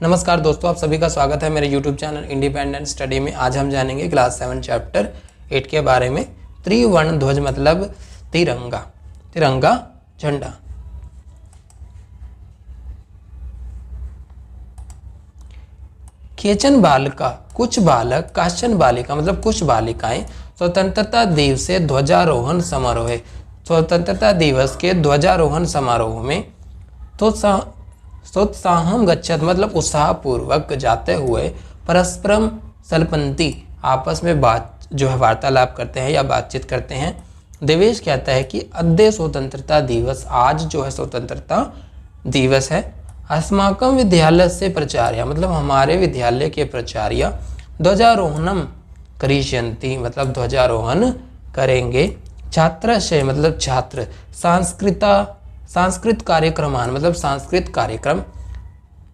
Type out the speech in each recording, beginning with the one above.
नमस्कार दोस्तों, आप सभी का स्वागत है मेरे YouTube चैनल इंडिपेंडेंट स्टडी में। आज हम जानेंगे क्लास 7 चैप्टर 8 के बारे में। त्रिवर्ण ध्वज मतलब तिरंगा, तिरंगा झंडा। केचन बालिका, कुछ बालक, काश्चन बालिका मतलब कुछ बालिकाएं स्वतंत्रता दिवसे ध्वजारोहण समारोह, स्वतंत्रता दिवस के ध्वजारोहण समारोह में सोत्साहम गच्छत मतलब उत्साहपूर्वक जाते हुए परस्परम सल्पन्ति आपस में वार्तालाप करते हैं या बातचीत करते हैं। देवेश कहता है कि अद्य स्वतंत्रता दिवस, आज जो है स्वतंत्रता दिवस है। अस्माकं विद्यालय से प्राचार्य मतलब हमारे विद्यालय के प्राचार्य ध्वजारोहणम करिष्यन्ति मतलब ध्वजारोहण करेंगे। छात्रस्य मतलब छात्र, सांस्कृत कार्यक्रमान मतलब सांस्कृतिक कार्यक्रम,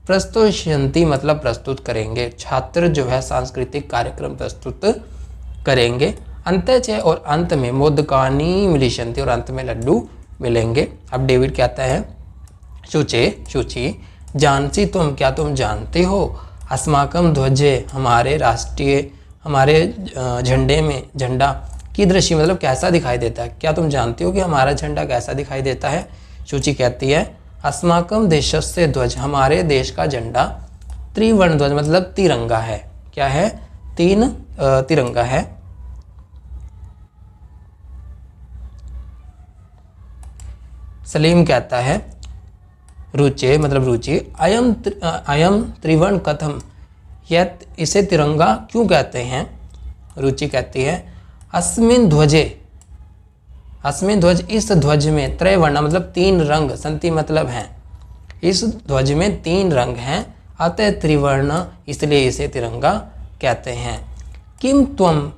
प्रस्तुष्यन्ति मतलब प्रस्तुत करेंगे। छात्र जो है सांस्कृतिक कार्यक्रम प्रस्तुत करेंगे। अंतच और अंत में मोदकानी मिलिष्यन्ति और अंत में लड्डू मिलेंगे। अब डेविड कहता है शुचि जानसी तुम, क्या तुम जानते हो, अस्माकं ध्वजे हमारे राष्ट्रीय, हमारे झंडे में झंडा की दृश्य मतलब कैसा दिखाई देता है, क्या तुम जानते हो कि हमारा झंडा कैसा दिखाई देता है। शुचि कहती है अस्माकं देशस्य ध्वज, हमारे देश का झंडा त्रिवर्ण ध्वज मतलब तिरंगा है। क्या है? तिरंगा है। सलीम कहता है रुचे मतलब रुचि, अयम त्रिवर्ण कथम, यह इसे तिरंगा क्यों कहते हैं। रुचि कहती है अस्मिन् ध्वज इस ध्वज में, त्रैवर्ण मतलब तीन रंग, संति मतलब हैं, इस ध्वज में तीन रंग हैं, अतः त्रिवर्ण इसलिए इसे तिरंगा कहते हैं। किम त्वम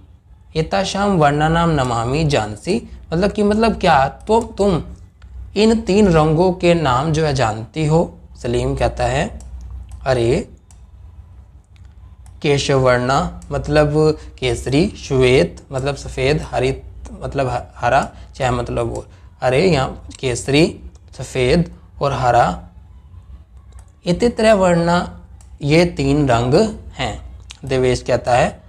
एतासां वर्णानां नमामि जानसी मतलब कि मतलब क्या तुम इन तीन रंगों के नाम जो है जानती हो। सलीम कहता है अरे केशवर्णा मतलब केसरी, श्वेत मतलब सफ़ेद, हरित मतलब हरा, चाहे मतलब वो, अरे यहाँ केसरी, सफ़ेद और हरा, इति त्रैवर्णा ये तीन रंग हैं। देवेश कहता है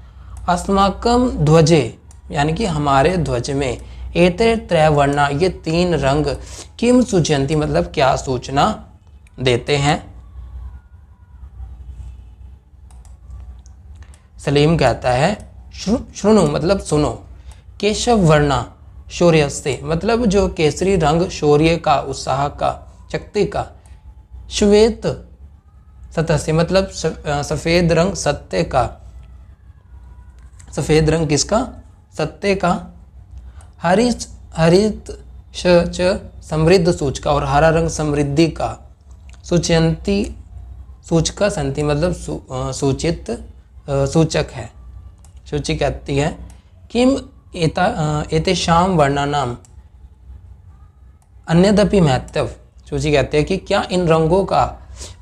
अस्माकं ध्वजे यानी कि हमारे ध्वज में एते त्रैवर्णा ये तीन रंग किम सूचयन्ति मतलब क्या सूचना देते हैं। सलीम कहता है श्रुणु मतलब सुनो, केशव वर्णा शौर्य से मतलब जो केसरी रंग शौर्य का, उत्साह का, शक्ति का, श्वेत सत्य से मतलब सफ़ेद रंग सत्य का, सफ़ेद रंग किसका? सत्य का, हरित समृद्ध सूचका और हरा रंग समृद्धि का, सूचयन्ति सूचका संति मतलब सूचित सूचक है। शुचि कहती है किम एतेषां वर्णानां अन्यदपि महत्व, शुचि कहती है कि क्या इन रंगों का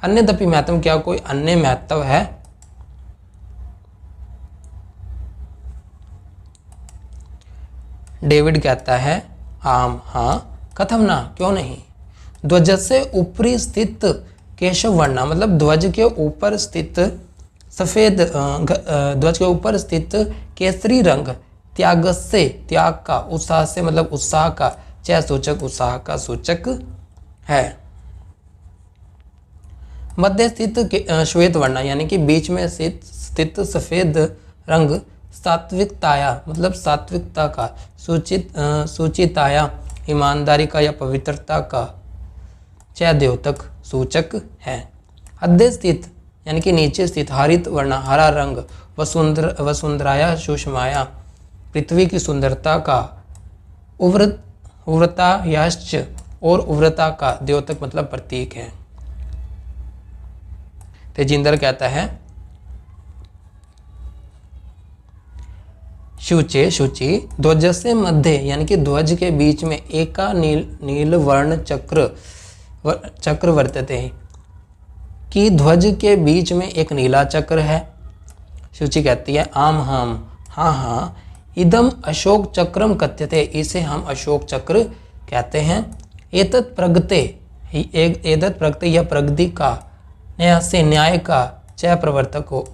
अन्यदपि महत्व, क्या कोई अन्य महत्व है। डेविड कहता है आम हाँ, कथम ना क्यों नहीं। ध्वज से ऊपरी स्थित केशव वर्णा मतलब ध्वज के ऊपर स्थित सफ़ेद, ध्वज के ऊपर स्थित केसरी रंग त्याग से, त्याग का, उत्साह से मतलब उत्साह का, चय सूचक उत्साह का सूचक है। मध्य स्थित श्वेत वर्णा यानी कि बीच में स्थित सफ़ेद रंग सात्विकताया मतलब सात्विकता का, सूचिताया ईमानदारी का या पवित्रता का, चय द्योतक सूचक है। अध्य स्थित यानी कि नीचे स्थित हरित वर्ण हरा रंग, वसुंधराया सुषमाया पृथ्वी की सुंदरता का, उव्रता याश्च और उव्रता का, द्योतक मतलब प्रतीक है। तेजिंदर कहता है शुचि ध्वज से मध्य यानी कि ध्वज के बीच में एका नील वर्ण चक्र वर्तते हैं कि ध्वज के बीच में एक नीला चक्र है। शुचि कहती है आम हम हाँ हाँ, इदम अशोक चक्रम कथ्यते इसे हम अशोक चक्र कहते हैं। एतत् प्रगते यह प्रगति का न्याय से न्याय का च प्रवर्तक हो,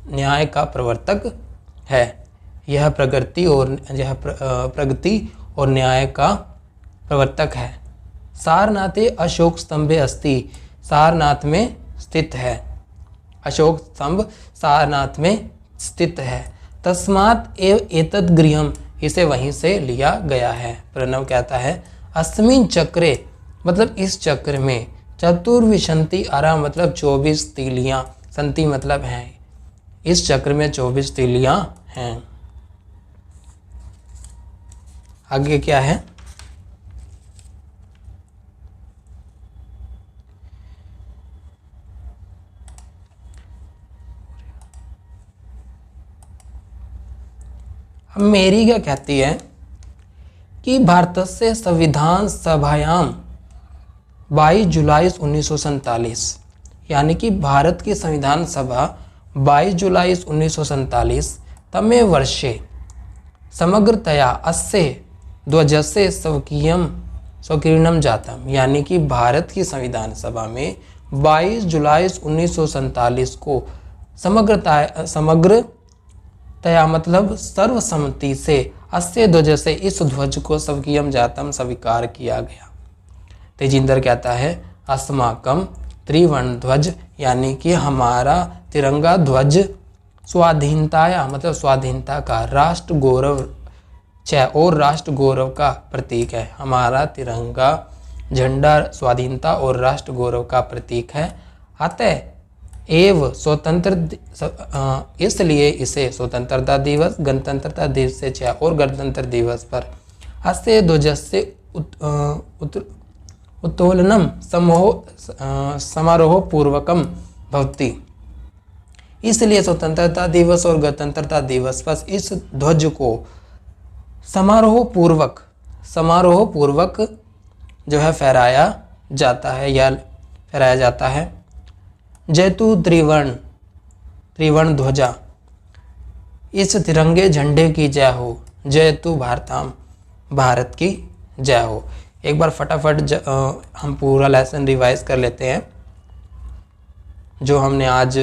न्याय का प्रवर्तक है। यह प्रगति और न्याय का प्रवर्तक है। सारनाथे अशोक स्तंभे अस्ति, सारनाथ में स्थित है। अशोक स्तंभ सारनाथ में स्थित है। तस्मात् एव एतद् गृहम्, इसे वहीं से लिया गया है। प्रणव कहता है अस्मिन् चक्रे, मतलब इस चक्र में, चतुर्विंशति अरा मतलब 24 तीलियां, संति मतलब हैं, इस चक्र में 24 तीलियां हैं। आगे क्या है? अब मेरी क्या कहती है कि भारतस्य संविधान सभायाम 22 जुलाई 1947, यानी कि भारत की संविधान सभा 22 जुलाई 1947 तमे वर्षे समग्रतया अस्य ध्वजस्य स्वकीर्णम जातम, यानी कि भारत की संविधान सभा में 22 जुलाई 1947 को समग्रतया मतलब सर्वसम्मति से अस्य ध्वज से, इस ध्वज को स्वकीयम जातम स्वीकार किया गया। तेजिंदर कहता है अस्माकम त्रिवर्ण ध्वज, यानी कि हमारा तिरंगा ध्वज स्वाधीनताया मतलब स्वाधीनता का, राष्ट्र गौरव और राष्ट्र गौरव का प्रतीक है। हमारा तिरंगा झंडा स्वाधीनता और राष्ट्र गौरव का प्रतीक है। अतः एव स्वतंत्र, इसलिए इसे स्वतंत्रता दिवस, गणतंत्रता दिवस से और गणतंत्र दिवस पर अस्य ध्वजस्य उत्तोलनम समारोह पूर्वकम भवति। इसलिए स्वतंत्रता दिवस और गणतंत्रता दिवस पर इस ध्वज को समारोह पूर्वक जो है फहराया जाता है या फहराया जाता है। जयतु त्रिवर्ण ध्वजा, इस तिरंगे झंडे की जय हो। जयतु भारताम, भारत की जय हो। एक बार फटाफट हम पूरा लेसन रिवाइज कर लेते हैं जो हमने आज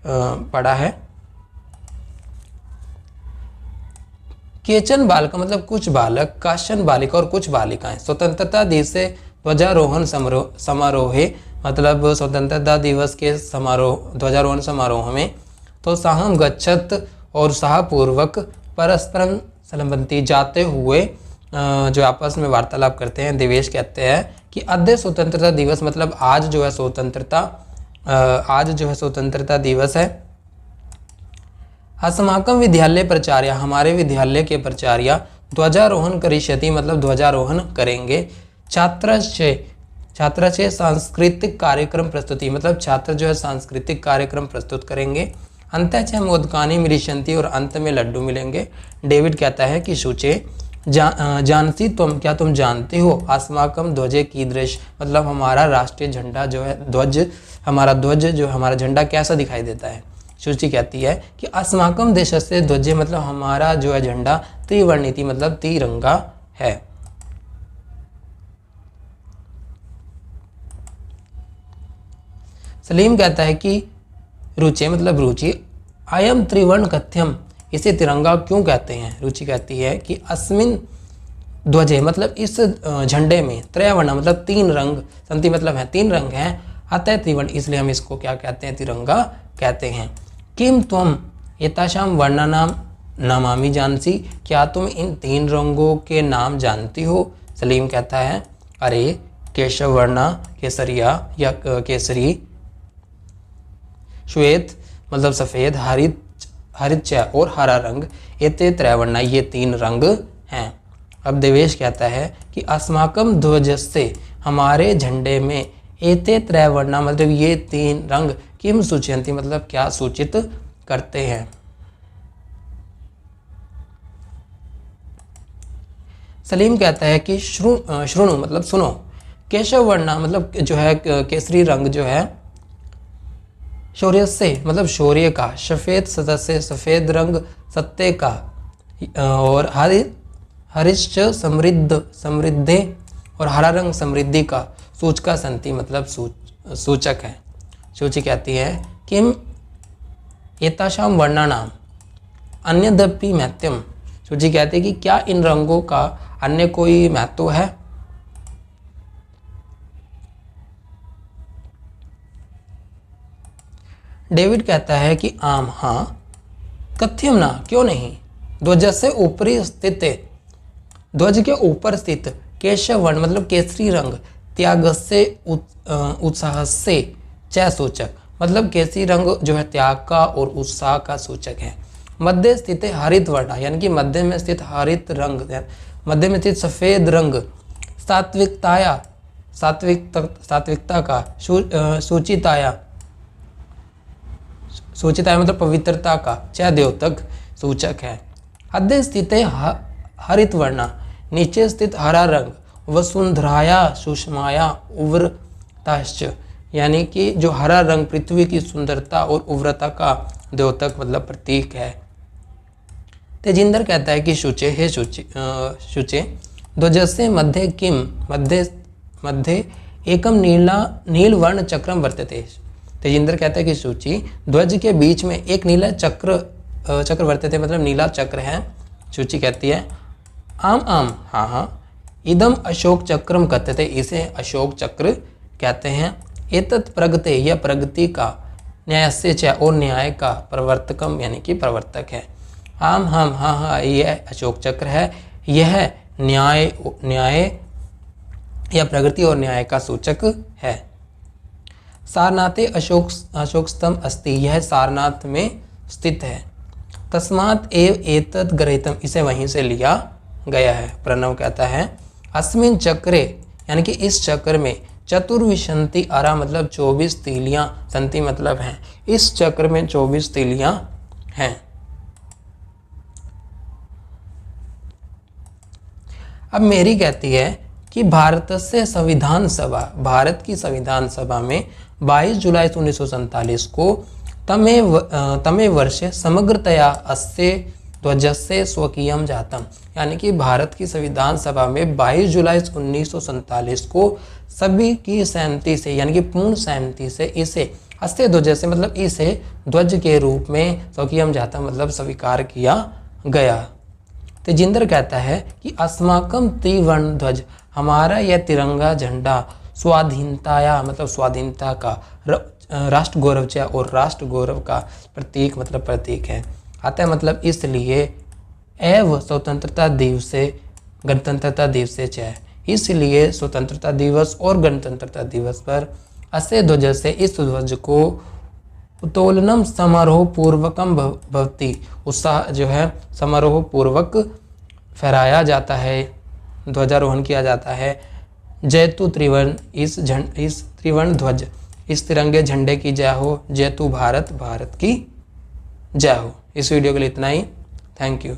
पढ़ा है। केचन बालक मतलब कुछ बालक, काशन बालिका और कुछ बालिकाएं स्वतंत्रता दिवस से ध्वजारोहण समारोहे मतलब स्वतंत्रता दिवस के समारोह ध्वजारोहण समारोह में तो साहम गच्छत और उत्साहपूर्वक परस्परम संबंधी जाते हुए जो आपस में वार्तालाप करते हैं। देवेश कहते हैं कि अद्य स्वतंत्रता दिवस मतलब आज जो है स्वतंत्रता दिवस है। अस्माकं विद्यालय प्राचार्य, हमारे विद्यालय के प्राचार्य ध्वजारोहण करिष्यति मतलब ध्वजारोहण करेंगे। छात्र से सांस्कृतिक कार्यक्रम प्रस्तुति मतलब छात्र जो है सांस्कृतिक कार्यक्रम प्रस्तुत करेंगे। अंतच मोदकानी मिलिष्यन्ति और अंत में लड्डू मिलेंगे। डेविड कहता है कि सूचे जानती तुम, क्या तुम जानती हो अस्माकम ध्वजे कीदृश मतलब हमारा राष्ट्रीय झंडा जो है हमारा ध्वज जो हमारा झंडा कैसा दिखाई देता है। सूची कहती है कि अस्माकम देशस्य ध्वजे मतलब हमारा जो है झंडा त्रिवर्णिति मतलब तिरंगा है। सलीम कहता है कि रुचि मतलब रुचि, अयम त्रिवर्ण कथ्यम, इसे तिरंगा क्यों कहते हैं। रुचि कहती है कि अस्मिन ध्वजे मतलब इस झंडे में त्रयवर्ण मतलब 3 रंग, संति मतलब है 3 रंग हैं, अतः त्रिवर्ण इसलिए हम इसको क्या कहते हैं, तिरंगा कहते हैं। किम त्वम एतासाम वर्णानाम नामामि जानसी, क्या तुम इन 3 रंगों के नाम जानती हो। सलीम कहता है अरे केशव वर्णा केसरिया या केसरी, श्वेत मतलब सफ़ेद, हरित और हरा रंग, एते त्रैवर्णा ये 3 रंग हैं। अब देवेश कहता है कि अस्माकम ध्वजस्य हमारे झंडे में एते त्रैवर्णा मतलब ये 3 रंग किम सूचयन्ति मतलब क्या सूचित करते हैं। सलीम कहता है कि श्रुणु मतलब सुनो, केशव वर्णा मतलब जो है केसरी रंग जो है, शौर्य से मतलब शौर्य का, सफ़ेद सदस्य सफ़ेद रंग सत्य का, और हरिश्च समृद्धि और हरा रंग समृद्धि का, सूचका संति मतलब सूचक है। सूची कहती है किम एतासाम वर्णानाम अन्यदपि महत्वम। सूची कहती है कि क्या इन रंगों का अन्य कोई महत्व है। डेविड कहता है कि आम हाँ, कथ्यम ना क्यों नहीं। ध्वज से ऊपरी स्थित, ध्वज के ऊपर स्थित केशव वर्ण मतलब केसरी रंग, त्याग से उत्साह से च सूचक मतलब केसरी रंग जो है त्याग का और उत्साह का सूचक है। मध्य स्थित हरित वर्ण यानी कि मध्य में स्थित हरित रंग, मध्य में स्थित सफेद रंग सात्विकता का, सूचिताया मतलब पवित्रता का, च द्योतक सूचक है। अध्य स्थित हरित वर्ण नीचे स्थित हरा रंग, वसुंधराया सुषमाया उव्रताश्च यानी कि जो हरा रंग पृथ्वी की सुंदरता और उव्रता का द्योतक मतलब प्रतीक है। तेजिंदर कहता है कि शुचे हे शुचे ध्वजस्य मध्य किम मध्य एकम नील वर्ण चक्रम वर्तते। तेजिंदर कहता है कि सूची ध्वज के बीच में एक नीला चक्र वर्तते मतलब नीला चक्र है। सूची कहती है आम आम हाँ हाँ, इदम अशोक चक्रम कथ्यते, इसे अशोक चक्र कहते हैं। एतत् प्रगते यह प्रगति का, न्यायस्य च और न्याय का, प्रवर्तकम यानी कि प्रवर्तक है। आम हम हाँ हाँ, यह अशोक चक्र है, यह न्याय या प्रगति और न्याय का सूचक है। सारनाथे अशोक स्तंभ अस्ति, यह सारनाथ में स्थित है। तस्मात् एव एतत् ग्रहीतम, इसे वहीं से लिया गया है। प्रणव कहता है अस्मिन् चक्रे यानी कि इस चक्र में चतुर्विंशति अरा मतलब 24 तीलियां, संति मतलब हैं, इस चक्र में 24 तीलियां हैं। अब मेरी कहती है कि भारत की संविधान सभा में 22 जुलाई 1947 को तमे वर्षे समग्रतया अस्य ध्वजस्य स्वकीयम जातम यानी कि भारत की संविधान सभा में 22 जुलाई 1947 को सभी की सहमति से यानी कि पूर्ण सहमति से इसे अस्य ध्वज से मतलब इसे ध्वज के रूप में स्वकीयम जातम मतलब स्वीकार किया गया। तेजिंदर कहता है कि अस्माकम त्रिवर्ण ध्वज, हमारा यह तिरंगा झंडा स्वाधीनताया मतलब स्वाधीनता का, राष्ट्र गौरव च और राष्ट्र गौरव का प्रतीक मतलब प्रतीक है। अतः मतलब इसलिए एवं स्वतंत्रता दिवसे गणतंत्रता दिवसे च, इसलिए स्वतंत्रता दिवस और गणतंत्रता दिवस पर अस्य ध्वज से इस ध्वज को उत्तोलनम समारोह पूर्वकम भवति, उत्साह जो है समारोह पूर्वक फहराया जाता है, ध्वजारोहण किया जाता है। जयतु त्रिवर्ण, इस त्रिवर्ण ध्वज, इस तिरंगे झंडे की जय हो। जयतु भारत, भारत की जय हो। इस वीडियो के लिए इतना ही। Thank you.